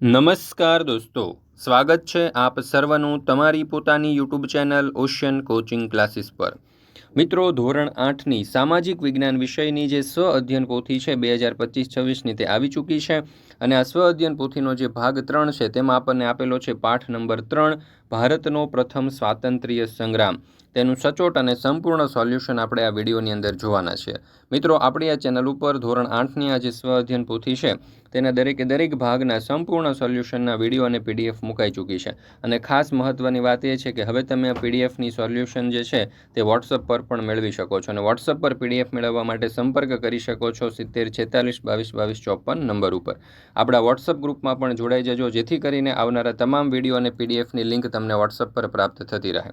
નમસ્કાર દોસ્તો, સ્વાગત છે આપ સર્વનું તમારી પોતાની YouTube channel ocean coaching classes પર। મિત્રો, ધોરણ 8ની સામાજિક વિજ્ઞાન વિષયની જે સ્વ અધ્યયન પોથી છે 2025-26ની તે આવી ચૂકી છે અને આ સ્વ અધ્યયન પોથીનો જે ભાગ 3 છે તેમાં આપણને આપેલો છે પાઠ નંબર 3 ભારતનો પ્રથમ સ્વાતંત્ર્ય સંગ્રામ। તેનું સચોટ અને સંપૂર્ણ સોલ્યુશન આપણે આ વિડીયોની અંદર જોવાના છે। મિત્રો, આપણી આ ચેનલ ઉપર ધોરણ 8ની આ જે સ્વ અધ્યયન પોથી છે તેના દરેક ભાગના સંપૂર્ણ સોલ્યુશનના વિડીયો અને પીડીએફ મુકાઈ ચૂકી છે અને ખાસ મહત્વની વાત એ છે કે હવે તમે આ પીડીએફની સોલ્યુશન જે છે તે વોટ્સઅપ પર પણ મેળવી શકો છો અને વોટ્સઅપ પર પીડીએફ મેળવવા માટે સંપર્ક કરી શકો છો 7046222254 નંબર ઉપર। આપણા વોટ્સઅપ ગ્રુપમાં પણ જોડાઈ જજો જેથી કરીને આવનારા તમામ વિડીયો અને પીડીએફની લિંક તમને વોટ્સઅપ પર પ્રાપ્ત થતી રહે।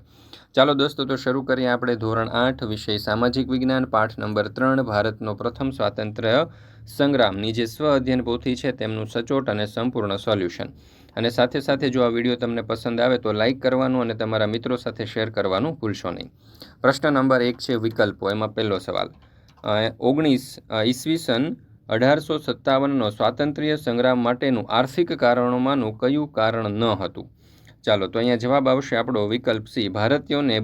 ચાલો દોસ્તો, તો શરૂ કરીએ આપણે ધોરણ 8 વિષય સામાજિક વિજ્ઞાન પાઠ નંબર 3 ભારતનો પ્રથમ સ્વાતંત્ર્ય સંગ્રામની જે સ્વ અધ્યયન પોથી છે તેમનું સચોટ અને સંપૂર્ણ સોલ્યુશન। અને સાથે સાથે જો આ વિડીયો તમને પસંદ આવે તો લાઇક કરવાનું અને તમારા મિત્રો સાથે શેર કરવાનું ભૂલશો નહીં। પ્રશ્ન નંબર 1 છે વિકલ્પો। એમાં પહેલો સવાલ, 1857નો સ્વાતંત્ર્ય સંગ્રામ માટેનું આર્થિક કારણોમાંનું કયું કારણ ન હતું? ચાલો, તો અહીંયા જવાબ આવશે આપણો વિકલ્પ સી, ભારતીયોને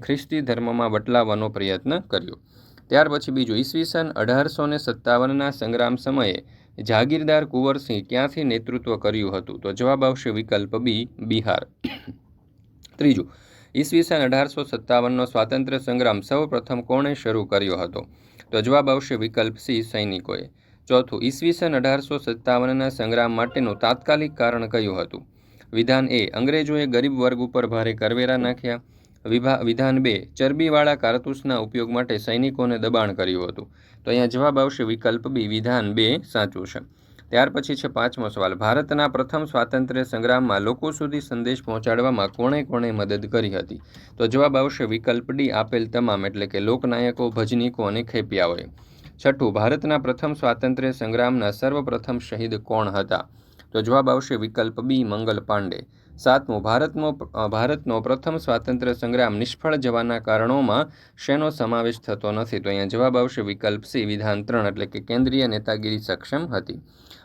ખ્રિસ્તી ધર્મમાં બદલાવવાનો પ્રયત્ન કર્યો। ત્યાર પછી બીજું, 1857ના સંગ્રામ સમયે જાગીરદાર કુંવરસિંહ ક્યાંથી નેતૃત્વ કર્યું હતું? તો જવાબ આવશે વિકલ્પ બી, બિહાર। ત્રીજું, 1857નો સ્વાતંત્ર્ય સંગ્રામ સૌ પ્રથમ કોણે શરૂ કર્યો હતો? તો જવાબ આવશે વિકલ્પ સી, સૈનિકોએ। ચોથું, 1857ના સંગ્રામ માટેનું તાત્કાલિક કારણ કયું હતું? વિધાન એ, અંગ્રેજોએ ગરીબ વર્ગ ઉપર ભારે કરવેરા નાખ્યા। વિધાન 2, ચરબીવાળા કારતૂસના ઉપયોગ માટે સૈનિકોને દબાણ કર્યું હતું। તો અહીંયા જવાબ આવશે વિકલ્પ બી, વિધાન 2 સાચું છે। ત્યાર પછી છે પાંચમો સવાલ, ભારતના પ્રથમ સ્વાતંત્ર્ય સંગ્રામમાં લોકો સુધી સંદેશ પહોંચાડવામાં કોણે મદદ કરી હતી? તો જવાબ આવશે વિકલ્પ ડી, આપેલ તમામ એટલે કે લોકનાયકો, ભજનીકો અને ખેપિયાઓએ। છઠ્ઠું, ભારતના પ્રથમ સ્વાતંત્ર્ય સંગ્રામના સર્વપ્રથમ શહીદ કોણ હતા? તો જવાબ આવશે વિકલ્પ બી, મંગલ પાંડે। સાતમું, ભારતનો પ્રથમ સ્વાતંત્ર્ય સંગ્રામ નિષ્ફળ જવાના કારણોમાં શેનો સમાવેશ થતો નથી? તો અહીંયા જવાબ આવશે વિકલ્પ સી, વિધાન 3 એટલે કે કેન્દ્રીય નેતાગીરી સક્ષમ હતી।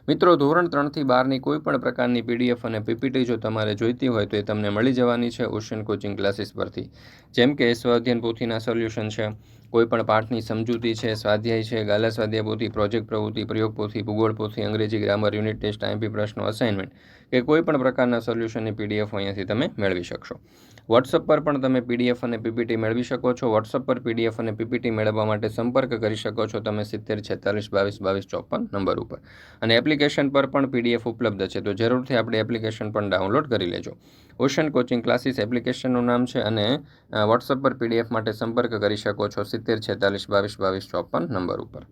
મિત્રો, ધોરણ 3થી 12ની કોઈ પણ પ્રકારની પીડીએફ અને પીપીટી જો તમારે જોઈતી હોય તો એ તમને મળી જવાની છે ઓશિયન કોચિંગ ક્લાસીસ પરથી। જેમ કે સ્વ અધ્યયન પોથીના સોલ્યુશન છે, કોઈપણ પાઠની સમજૂતી છે, સ્વાધ્યાય છે, ગાલા સ્વાધ્યાય પોથી, પ્રોજેક્ટ પ્રવૃત્તિ, પ્રયોગ પોથી, ભૂગોળ પોથી, અંગ્રેજી ગ્રામર, યુનિટ ટેસ્ટ, આઈએમપી પ્રશ્નો, અસાઇનમેન્ટ કે કોઈપણ પ્રકારના સોલ્યુશનની પીડીએફ અહીંયાથી તમે મેળવી શકશો। વોટ્સઅપ પર પણ તમે પીડીએફ અને પીપીટી મેળવી શકો છો। વોટ્સઅપ પર પીડીએફ અને પીપીટી મેળવવા માટે સંપર્ક કરી શકો છો તમે 7046222254 નંબર ઉપર અને એપ્લિકેશન પર પણ પીડીએફ ઉપલબ્ધ છે, તો જરૂરથી આપણી એપ્લિકેશન પણ ડાઉનલોડ કરી લેજો। ઓશિયન કોચિંગ ક્લાસીસ એપ્લિકેશનનું નામ છે અને વોટ્સઅપ પર પીડીએફ માટે સંપર્ક કરી શકો છો 7046222254 નંબર ઉપર।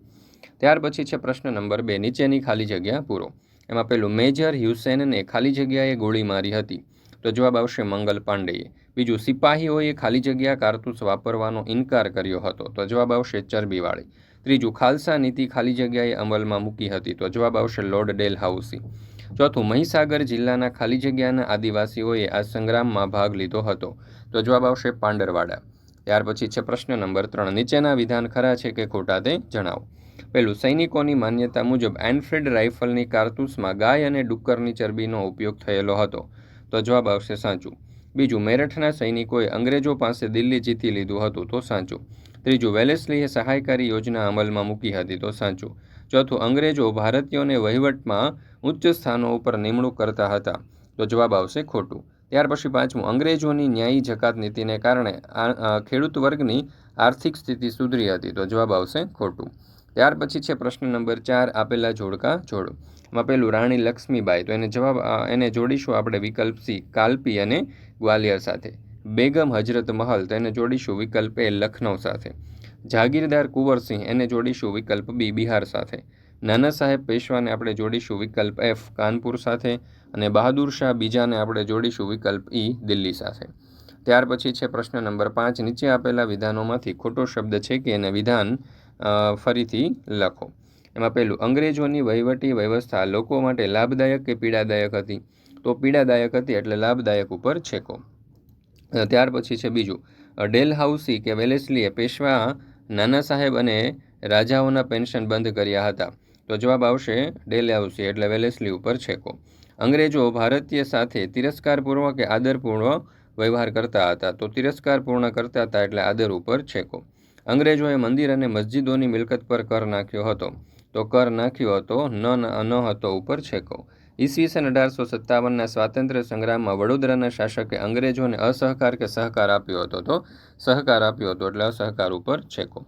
ત્યાર પછી છે પ્રશ્ન નંબર 2, નીચેની ખાલી જગ્યા પૂરો। એમાં પહેલું, મેજર હ્યુસેનને ખાલી જગ્યાએ ગોળી મારી હતી? તો જવાબ આવશે મંગલ પાંડેએ। બીજું, સિપાહીઓએ ખાલી જગ્યા કારતૂસ વાપરવાનો ઇનકાર કર્યો હતો? તો જવાબ આવશે ચરબીવાળી। ત્રીજું, ખાલસા નીતિ ખાલી જગ્યાએ અમલમાં મૂકી હતી? તો જવાબ આવશે લોર્ડ ડેલહાઉસી। ચોથું, મહીસાગર જિલ્લાના ખાલી જગ્યાના આદિવાસીઓએ આ સંગ્રામમાં ભાગ લીધો હતો? તો જવાબ આવશે પાંડરવાડા। ત્યાર પછી છે પ્રશ્ન નંબર 3, નીચેના વિધાન ખરા છે કે ખોટા તે જણાવો। પહેલું, સૈનિકોની માન્યતા મુજબ એનફિલ્ડ રાઇફલની કારતૂસમાં ગાય અને ડુક્કરની ચરબીનો ઉપયોગ થયેલો હતો? તો જવાબ આવશે સાચું। બીજું, મેરઠના સૈનિકોએ અંગ્રેજો પાસે દિલ્હી જીતી લીધું હતું? તો સાચું। ત્રીજું, વેલેસ્લીએ સહાયકારી યોજના અમલમાં મૂકી હતી? તો સાચું। ચોથું, અંગ્રેજો ભારતીયોને વહીવટમાં ઉચ્ચ સ્થાનો ઉપર નિમણૂક કરતા હતા? તો જવાબ આવશે ખોટું। ત્યાર પછી પાંચમું, અંગ્રેજોની ન્યાયી જકાત નીતિને કારણે ખેડૂત વર્ગની આર્થિક સ્થિતિ સુધરી હતી? તો જવાબ આવશે ખોટું। ત્યાર પછી છે પ્રશ્ન નંબર 4, આપેલા જોડકા જોડો। એમાં પહેલું, રાણી લક્ષ્મીબાઈ, તો એને જોડીશું આપણે વિકલ્પ સી, કાલપી અને ગ્વાલિયર સાથે। બેગમ હજરત મહલ, તો એને જોડીશું વિકલ્પ એ, લખનૌ સાથે। જાગીરદાર કુંવરસિંહ, એને જોડીશું વિકલ્પ બી, બિહાર સાથે। નાના સાહેબ પેશવાને આપણે જોડીશું વિકલ્પ એફ, કાનપુર સાથે અને બહાદુર શાહ બીજાને આપણે જોડીશું વિકલ્પ ઈ, દિલ્હી સાથે। ત્યાર પછી છે પ્રશ્ન નંબર 5, નીચે આપેલા વિધાનોમાંથી ખોટો શબ્દ છે કે એને વિધાન ફરીથી લખો। એમાં પહેલું, અંગ્રેજોની વહીવટી વ્યવસ્થા લોકો માટે લાભદાયક કે પીડાદાયક હતી? તો પીડાદાયક હતી એટલે લાભદાયક ઉપર છેકો। ત્યાર પછી છે બીજું, ડેલહાઉસી કે વેલેસ્લીએ પેશવા નાના સાહેબ અને રાજાઓના પેન્શન બંધ કર્યા હતા? તો જવાબ આવશે ડેલહાઉસી એટલે વેલેસ્લી ઉપર છેકો. અંગ્રેજો ભારતીય સાથે તિરસ્કારપૂર્વક કે આદરપૂર્વક વ્યવહાર કરતા હતા, તો તિરસ્કારપૂર્ણ કરતા હતા એટલે આદર ઉપર છેકો. અંગ્રેજોએ મંદિર અને મસ્જિદોની મિલકત પર કર નાખ્યો હતો, તો કર નાખ્યો હતો ન હતો ઉપર છેકો. ઈસવીસન 1857ના સ્વાતંત્ર્ય સંગ્રામમાં વડોદરાના શાસકે અંગ્રેજોને અસહકાર કે સહકાર આપ્યો હતો, તો સહકાર આપ્યો હતો એટલે અસહકાર ઉપર છેકો.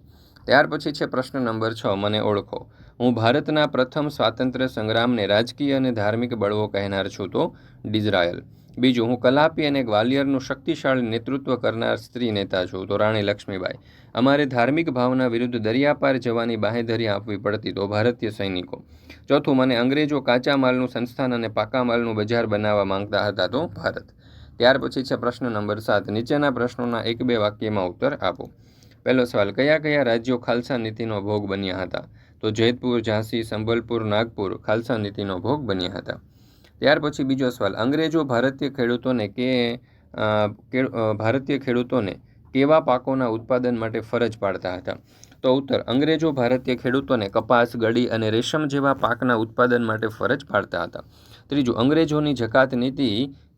ત્યાર પછી છે પ્રશ્ન નંબર 6, મને ઓળખો. હું ભારતના પ્રથમ સ્વાતંત્ર્ય સંગ્રામને રાજકીય અને ધાર્મિક બળવો કહેનાર છું, તો ડિઝરાયલ. બીજું, હું કલાપી અને ગ્વાલિયરનું શક્તિશાળી નેતૃત્વ કરનાર સ્ત્રી નેતા છું, તો રાણી લક્ષ્મીબાઈ. અમારે ધાર્મિક ભાવના વિરુદ્ધ દરિયાપાર જવાની બાંહેધરી આપવી પડતી, તો ભારતીય સૈનિકો. ચોથું, મને અંગ્રેજો કાચા માલનું સંસ્થાન અને પાકા માલનું બજાર બનાવવા માંગતા હતા, તો ભારત. ત્યાર પછી છે પ્રશ્ન નંબર 7, નીચેના પ્રશ્નોના 1-2 વાક્યમાં ઉત્તર આપો. પહેલો સવાલ, કયા કયા રાજ્યો ખાલસા નીતિનો ભોગ બન્યા હતા? તો જેતપુર, ઝાંસી, સંભલપુર, નાગપુર ખાલસા નીતિનો ભોગ બન્યા હતા. ત્યાર પછી બીજો સવાલ, અંગ્રેજો ભારતીય ખેડૂતોને કેવા પાકોના ઉત્પાદન માટે ફરજ પાડતા હતા? તો ઉત્તર, અંગ્રેજો ભારતીય ખેડૂતોને કપાસ, ગળી અને રેશમ જેવા પાકના ઉત્પાદન માટે ફરજ પાડતા હતા. ત્રીજું, અંગ્રેજોની જકાત નીતિ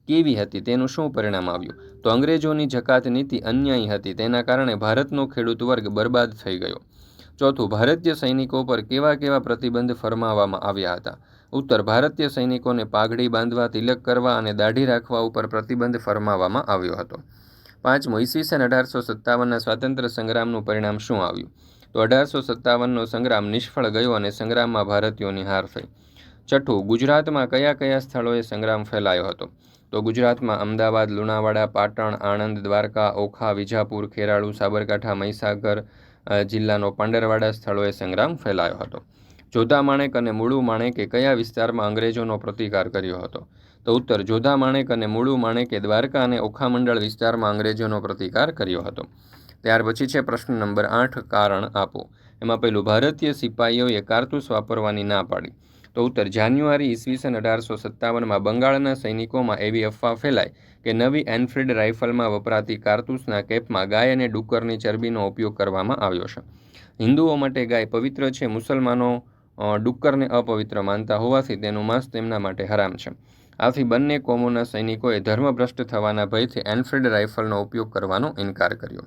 કેવી હતી, તેનું શું પરિણામ આવ્યું? તો અંગ્રેજોની જકાત નીતિ અન્યાયી હતી, તેના કારણે ભારતનો ખેડૂત વર્ગ બરબાદ થઈ ગયો. ચોથું, ભારતીય સૈનિકો પર કેવા કેવા પ્રતિબંધ ફરમાવવામાં આવ્યા હતા? ઉત્તર, ભારતીય સૈનિકોને પાઘડી બાંધવા, તિલક કરવા અને દાઢી રાખવા ઉપર પ્રતિબંધ ફરમાવવામાં આવ્યો હતો. પાંચમું, ઈસવીસન 1857ના સ્વાતંત્ર્ય સંગ્રામનું પરિણામ શું આવ્યું? તો 1857નો સંગ્રામ નિષ્ફળ ગયો અને સંગ્રામમાં ભારતીયોની હાર થઈ. છઠ્ઠું, ગુજરાતમાં કયા કયા સ્થળોએ સંગ્રામ ફેલાયો હતો? તો ગુજરાતમાં અમદાવાદ, લુણાવાડા, પાટણ, આણંદ, દ્વારકા, ઓખા, વિજાપુર, ખેરાળુ, સાબરકાંઠા, મહીસાગર જિલ્લાનો પાંડરવાડા સ્થળોએ સંગ્રામ ફેલાયો હતો. જોધા માણેક અને મુળુ માણેકે કયા વિસ્તારમાં અંગ્રેજોનો પ્રતિકાર કર્યો હતો? તો ઉત્તર, જોધા માણેક અને મુળુ માણેકે દ્વારકા અને ઓખા મંડળ વિસ્તારમાં અંગ્રેજોનો પ્રતિકાર કર્યો હતો. ત્યાર પછી છે પ્રશ્ન નંબર 8, કારણ આપો. એમાં પહેલું, ભારતીય સિપાહીઓએ કારતૂસ વાપરવાની ના પાડી. તો ઉત્તર, જાન્યુઆરી ઈસવીસન 1857માં બંગાળના સૈનિકોમાં એવી અફવા ફેલાઈ કે નવી એનફિલ્ડ રાઇફલમાં વપરાતી કારતૂસના કેપમાં ગાય અને ડુક્કરની ચરબીનો ઉપયોગ કરવામાં આવ્યો છે. હિન્દુઓ માટે ગાય પવિત્ર છે, મુસલમાનો ડુક્કરને અપવિત્ર માનતા હોવાથી તેનું માંસ તેમના માટે હરામ છે. આથી બંને કોમોના સૈનિકોએ ધર્મભ્રષ્ટ થવાના ભયથી એનફિલ્ડ રાઇફલનો ઉપયોગ કરવાનો ઇનકાર કર્યો.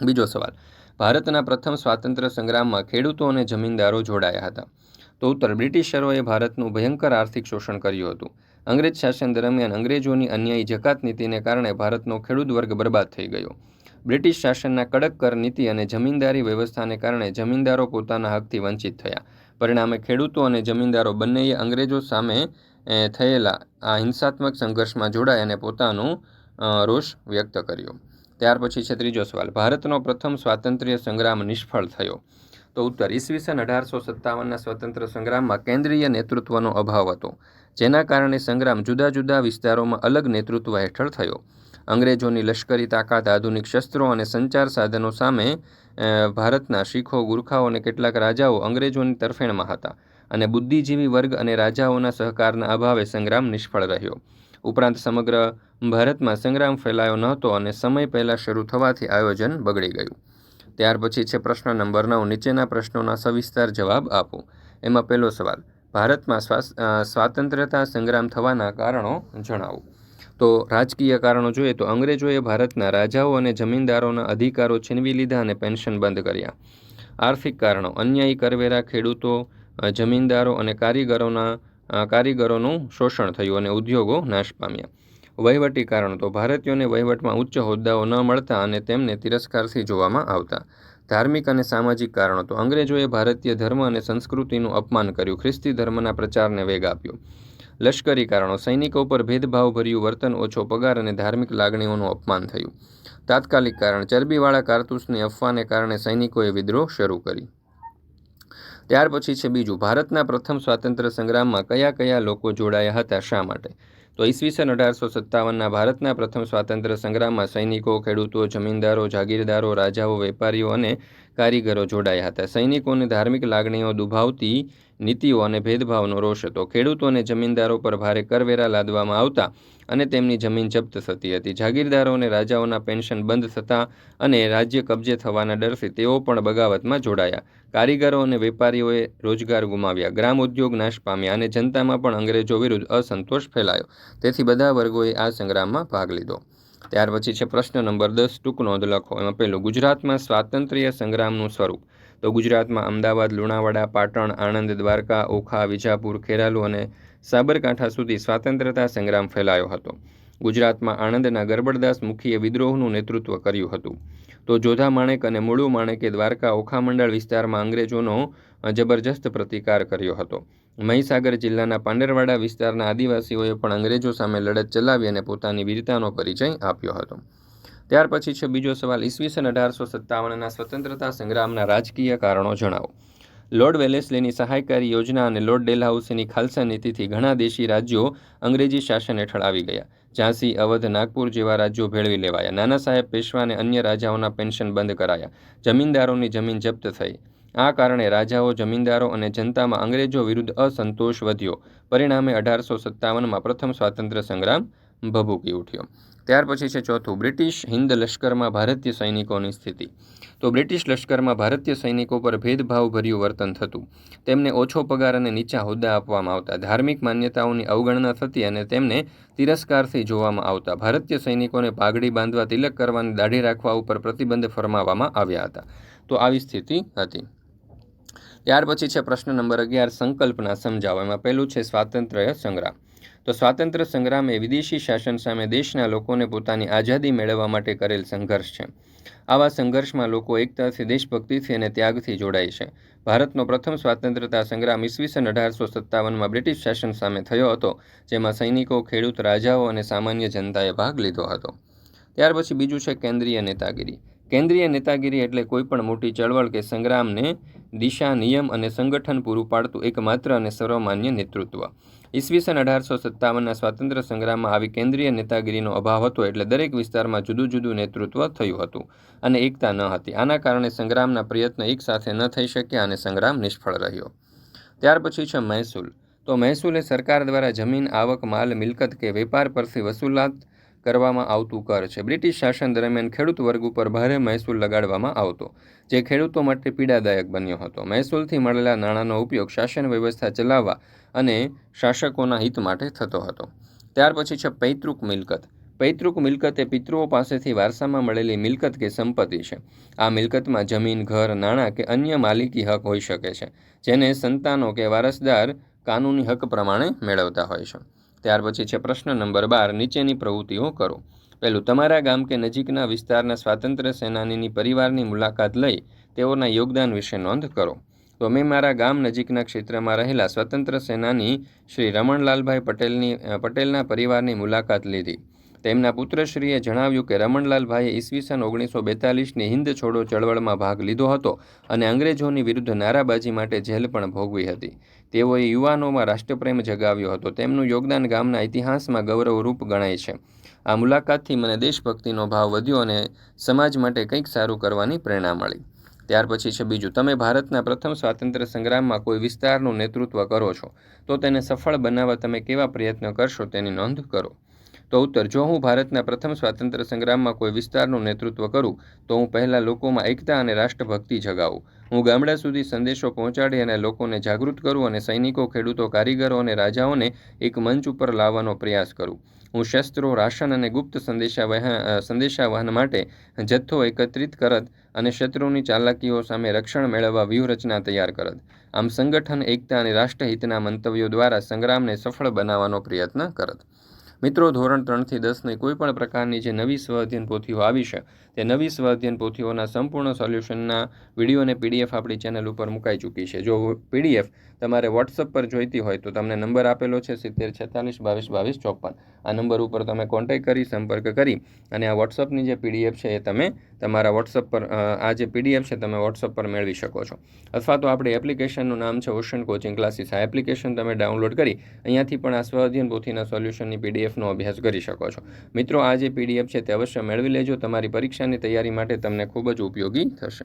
બીજો સવાલ, ભારતના પ્રથમ સ્વાતંત્ર્ય સંગ્રામમાં ખેડૂતો અને જમીનદારો જોડાયા હતા. તો ઉત્તર, બ્રિટિશરોએ ભારતનું ભયંકર આર્થિક શોષણ કર્યું હતું. અંગ્રેજ શાસન દરમિયાન અંગ્રેજોની અન્યાયી જકાત નીતિને કારણે ભારતનો ખેડૂત વર્ગ બરબાદ થઈ ગયો. બ્રિટિશ શાસનના કડક કર નીતિ અને જમીનદારી વ્યવસ્થાને કારણે જમીનદારો પોતાના હકથી વંચિત થયા. પરિણામે ખેડૂતો અને જમીનદારો બંનેએ અંગ્રેજો સામે થયેલા આ હિંસાત્મક સંઘર્ષમાં જોડાઈ અને પોતાનો રોષ વ્યક્ત કર્યો. ત્યાર પછી છે ત્રીજો સવાલ, ભારતનો પ્રથમ સ્વાતંત્ર્ય સંગ્રામ નિષ્ફળ થયો. તો ઉત્તર, ઈસવીસન 1857ના સ્વતંત્ર સંગ્રામમાં કેન્દ્રીય નેતૃત્વનો અભાવ હતો, જેના કારણે સંગ્રામ જુદા જુદા વિસ્તારોમાં અલગ નેતૃત્વ હેઠળ થયો. અંગ્રેજોની લશ્કરી તાકાત, આધુનિક શસ્ત્રો અને સંચાર સાધનો સામે ભારતના શીખો, ગુરખાઓ અને કેટલાક રાજાઓ અંગ્રેજોની તરફેણમાં હતા અને બુદ્ધિજીવી વર્ગ અને રાજાઓના સહકારના અભાવે સંગ્રામ નિષ્ફળ રહ્યો. ઉપરાંત સમગ્ર ભારતમાં સંગ્રામ ફેલાયો નહોતો અને સમય પહેલાં શરૂ થવાથી આયોજન બગડી ગયું. ત્યાર પછી છે પ્રશ્ન નંબર 9, નીચેના પ્રશ્નોના સવિસ્તાર જવાબ આપો. એમાં પહેલો સવાલ, ભારતમાં સ્વાતંત્ર્યતા સંગ્રામ થવાના કારણો જણાવો. તો રાજકીય કારણો જોઈએ તો અંગ્રેજોએ ભારતના રાજાઓ અને જમીનદારોના અધિકારો છીનવી લીધા અને પેન્શન બંધ કર્યા. આર્થિક કારણો, અન્યાયી કરવેરા, ખેડૂતો, જમીનદારો અને કારીગરોનું શોષણ થયું અને ઉદ્યોગો નાશ પામ્યા. વહીવટી કારણો, તો ભારતીયોને વહીવટમાં ઉચ્ચ હોદ્દાઓ ન મળતા અને તેમને તિરસ્કારથી જોવામાં આવતા. ધાર્મિક અને સામાજિક કારણો, તો અંગ્રેજોએ ભારતીય ધર્મ અને સંસ્કૃતિનું અપમાન કર્યું, ખ્રિસ્તી ધર્મના પ્રચારને વેગ આપ્યો. લશ્કરી કારણો, સૈનિકો પર ભેદભાવભર્યું વર્તન, ઓછો પગાર અને ધાર્મિક લાગણીઓનું અપમાન થયું. તાત્કાલિક કારણ, ચરબીવાળા કારતૂસની અફવાને કારણે સૈનિકોએ વિદ્રોહ શરૂ કરી. ત્યાર પછી છે બીજું, ભારતના પ્રથમ સ્વાતંત્ર્ય સંગ્રામમાં કયા કયા લોકો જોડાયા હતા, શા માટે? તો ઈસવીસન 1857ના ભારતના પ્રથમ સ્વાતંત્ર્ય સંગ્રામમાં સૈનિકો, ખેડૂતો, જમીનદારો, જાગીરદારો, રાજાઓ, વેપારીઓ અને કારીગરો જોડાયા હતા. સૈનિકોને ધાર્મિક લાગણીઓ દુભાવતી નીતિઓ અને ભેદભાવનો રોષ હતો. ખેડૂતો અને જમીનદારો પર ભારે કરવેરા લાદવામાં આવતા અને તેમની જમીન જપ્ત થતી હતી. જાગીરદારો અને રાજાઓના પેન્શન બંધ થતા અને રાજ્ય કબજે થવાના ડરથી તેઓ પણ બગાવતમાં જોડાયા. કારીગરો અને વેપારીઓએ રોજગાર ગુમાવ્યા, ગ્રામ ઉદ્યોગ નાશ પામ્યા અને જનતામાં પણ અંગ્રેજો વિરુદ્ધ અસંતોષ ફેલાયો. તેથી બધા વર્ગોએ આ સંગ્રામમાં ભાગ લીધો. ત્યાર પછી છે પ્રશ્ન નંબર 10, ટૂંક નોંધ લખો. એમાં પહેલું, ગુજરાતમાં સ્વાતંત્ર્ય સંગ્રામનું સ્વરૂપ. તો ગુજરાતમાં અમદાવાદ, લુણાવાડા, પાટણ, આણંદ, દ્વારકા, ઓખા, વિજાપુર, ખેરાલુ અને સાબરકાંઠા સુધી સ્વાતંત્રતા સંગ્રામ ફેલાયો હતો. ગુજરાતમાં આણંદના ગરબડદાસ મુખીએ વિદ્રોહનું નેતૃત્વ કર્યું હતું. તો જોધા માણેક અને મુળુ માણેકે દ્વારકા, ઓખા મંડળ વિસ્તારમાં અંગ્રેજોનો જબરજસ્ત પ્રતિકાર કર્યો હતો. મહીસાગર જિલ્લાના પાંડરવાડા વિસ્તારના આદિવાસીઓએ પણ અંગ્રેજો સામે લડત ચલાવી અને પોતાની વીરતાનો પરિચય આપ્યો હતો. ત્યાર પછી છે બીજો સવાલ, ઈસવીસન 1857ના સ્વતંત્રતા સંગ્રામના રાજકીય કારણો જણાવો. લોર્ડ વેલેસ્લીની સહાયકારી યોજના અને લોર્ડ ડેલહાઉસીની ખાલસા નીતિથી ઘણા દેશી રાજ્યો અંગ્રેજી શાસન હેઠળ આવી ગયા. ઝાંસી, અવધ, નાગપુર જેવા રાજ્યો ભેળવી લેવાયા. નાના સાહેબ પેશવા અને અન્ય રાજાઓના પેન્શન બંધ કરાયા. જમીનદારોની જમીન જપ્ત થઈ. આ કારણે રાજાઓ, જમીનદારો અને જનતામાં અંગ્રેજો વિરુદ્ધ અસંતોષ વધ્યો. પરિણામે 1857માં પ્રથમ સ્વાતંત્ર્ય સંગ્રામ ભભૂકી ઉઠ્યો. ત્યાર પછી છે ચોથું, બ્રિટિશ હિન્દ લશ્કરમાં ભારતીય સૈનિકોની સ્થિતિ. તો બ્રિટિશ લશ્કરમાં ભારતીય સૈનિકો પર ભેદભાવભર્યું વર્તન થતું. તેમને ઓછો પગાર અને નીચા હોદ્દા આપવામાં આવતા. ધાર્મિક માન્યતાઓની અવગણના થતી અને તેમને તિરસ્કારથી જોવામાં આવતા. ભારતીય સૈનિકોને પાઘડી બાંધવા, તિલક કરવાની, દાઢી રાખવા ઉપર પ્રતિબંધ ફરમાવવામાં આવ્યા હતા. તો આવી સ્થિતિ હતી. ત્યાર પછી છે પ્રશ્ન નંબર 11, સંકલ્પના સમજાવો. એમાં પહેલું છે સ્વાતંત્ર્ય સંગ્રામ. તો સ્વાતંત્ર્ય સંગ્રામ એ વિદેશી શાસન સામે દેશના લોકોને પોતાની આઝાદી મેળવવા માટે કરેલ સંઘર્ષ છે. આવા સંઘર્ષમાં લોકો એકતાથી, દેશભક્તિથી અને ત્યાગથી જોડાય છે. ભારતનો પ્રથમ સ્વાતંત્રતા સંગ્રામ ઈસવીસન 1857માં બ્રિટિશ શાસન સામે થયો હતો, જેમાં સૈનિકો, ખેડૂત, રાજાઓ અને સામાન્ય જનતાએ ભાગ લીધો હતો. ત્યાર પછી બીજું છે કેન્દ્રીય નેતાગીરી. કેન્દ્રીય નેતાગીરી એટલે કોઈપણ મોટી ચળવળ કે સંગ્રામને દિશા, નિયમ અને સંગઠન પૂરું પાડતું એકમાત્ર અને સર્વમાન્ય નેતૃત્વ. ઈસવીસન 1857ના સ્વાતંત્ર્ય સંગ્રામમાં આવી કેન્દ્રીય નેતાગીરીનો અભાવ હતો, એટલે દરેક વિસ્તારમાં જુદું જુદું નેતૃત્વ થયું હતું અને એકતા ન હતી. આના કારણે સંગ્રામના પ્રયત્ન એકસાથે ન થઈ શક્યા અને સંગ્રામ નિષ્ફળ રહ્યો. ત્યાર પછી છે મહેસૂલ. તો મહેસૂલ એ સરકાર દ્વારા જમીન, આવક, માલ, મિલકત કે વેપાર પરથી વસૂલાત કરવામાં આવતું કર છે. બ્રિટિશ શાસન દરમિયાન ખેડૂત વર્ગ ઉપર ભારે મહેસૂલ લગાડવામાં આવતો, જે ખેડૂતો માટે પીડાદાયક બન્યો હતો. મહેસૂલથી મળેલા નાણાંનો ઉપયોગ શાસન વ્યવસ્થા ચલાવવા અને શાસકોના હિત માટે થતો હતો. ત્યાર પછી છે પૈતૃક મિલકત. પૈતૃક મિલકત એ પિતૃઓ પાસેથી વારસામાં મળેલી મિલકત કે સંપત્તિ છે. આ મિલકતમાં જમીન, ઘર, નાણાં કે અન્ય માલિકી હક હોઈ શકે છે, જેને સંતાનો કે વારસદાર કાનૂની હક પ્રમાણે મેળવતા હોય છે. ત્યાર પછી છે પ્રશ્ન નંબર 12, નીચેની પ્રવૃત્તિઓ કરો. પહેલું, તમારા ગામ કે નજીકના વિસ્તારના સ્વાતંત્ર્ય સેનાનીની પરિવારની મુલાકાત લઈ તેઓના યોગદાન વિશે નોંધ કરો. તો મેં મારા ગામ નજીકના ક્ષેત્રમાં રહેલા સ્વતંત્ર સેનાની શ્રી રમણલાલભાઈ પટેલના પરિવારની મુલાકાત લીધી. તેમના પુત્રશ્રીએ જણાવ્યું કે રમણલાલભાઈએ ઈસવીસન 1942ની હિન્દ છોડો ચળવળમાં ભાગ લીધો હતો અને અંગ્રેજોની વિરુદ્ધ નારાબાજી માટે જેલ પણ ભોગવી હતી. તેઓએ યુવાનોમાં રાષ્ટ્રપ્રેમ જગાવ્યો હતો. તેમનું યોગદાન ગામના ઇતિહાસમાં ગૌરવરૂપ ગણાય છે. આ મુલાકાતથી મને દેશભક્તિનો ભાવ વધ્યો અને સમાજ માટે કંઈક સારું કરવાની પ્રેરણા મળી. ત્યાર પછી છે બીજું, તમે ભારતના પ્રથમ સ્વાતંત્ર્ય સંગ્રામમાં કોઈ વિસ્તારનું નેતૃત્વ કરો છો, તો તેને સફળ બનાવવા તમે કેવા પ્રયત્ન કરશો તેની નોંધ કરો. તો ઉત્તર, જો હું ભારતના પ્રથમ સ્વાતંત્ર્ય સંગ્રામમાં કોઈ વિસ્તારનું નેતૃત્વ કરું તો હું પહેલાં લોકોમાં એકતા અને રાષ્ટ્રભક્તિ જગાવું. હું ગામડા સુધી સંદેશો પહોંચાડી અને લોકોને જાગૃત કરું અને સૈનિકો, ખેડૂતો, કારીગરો અને રાજાઓને એક મંચ ઉપર લાવવાનો પ્રયાસ કરું. હું શસ્ત્રો, રાશન અને ગુપ્ત સંદેશાવહન માટે જથ્થો એકત્રિત કરત અને શત્રુની ચાલાકીઓ સામે રક્ષણ મેળવવા વ્યૂહરચના તૈયાર કરત. આમ સંગઠન, એકતા અને રાષ્ટ્રહિતના મંતવ્યો દ્વારા સંગ્રામને સફળ બનાવવાનો પ્રયત્ન કરત. મિત્રો, ધોરણ 3થી 10ની કોઈપણ પ્રકારની જે નવી સ્વ-અધ્યયન પોથીઓ આવી છે, તે નવી સ્વ-અધ્યયન પોથીઓના સંપૂર્ણ સોલ્યુશનના વિડીયો અને પીડીએફ આપણી ચેનલ ઉપર મુકાઈ ચૂકી છે. જો પીડીએફ તમારે વોટ્સઅપ પર જોઈતી હોય તો તમને નંબર આપેલો છે 7046222254. આ નંબર ઉપર તમે કોન્ટેક્ટ કરી, સંપર્ક કરી અને આ વોટ્સઅપની જે પીડીએફ છે એ તમે તમારા વોટ્સઅપ પર આ જે પીડીએફ છે તમે વોટ્સઅપ પર મેળવી શકો છો. અથવા તો આપણી એપ્લિકેશનનું નામ છે ઓશન કોચિંગ ક્લાસીસ. આ એપ્લિકેશન તમે ડાઉનલોડ કરી અહીંયાથી પણ આ સ્વ-અધ્યયન પોથીના સોલ્યુશનની પીડીએફનો અભ્યાસ કરી શકો છો. મિત્રો, આ જે પીડીએફ છે તે અવશ્ય મેળવી લેજો. તમારી પરીક્ષાની તૈયારી માટે તમને ખૂબ જ ઉપયોગી થશે.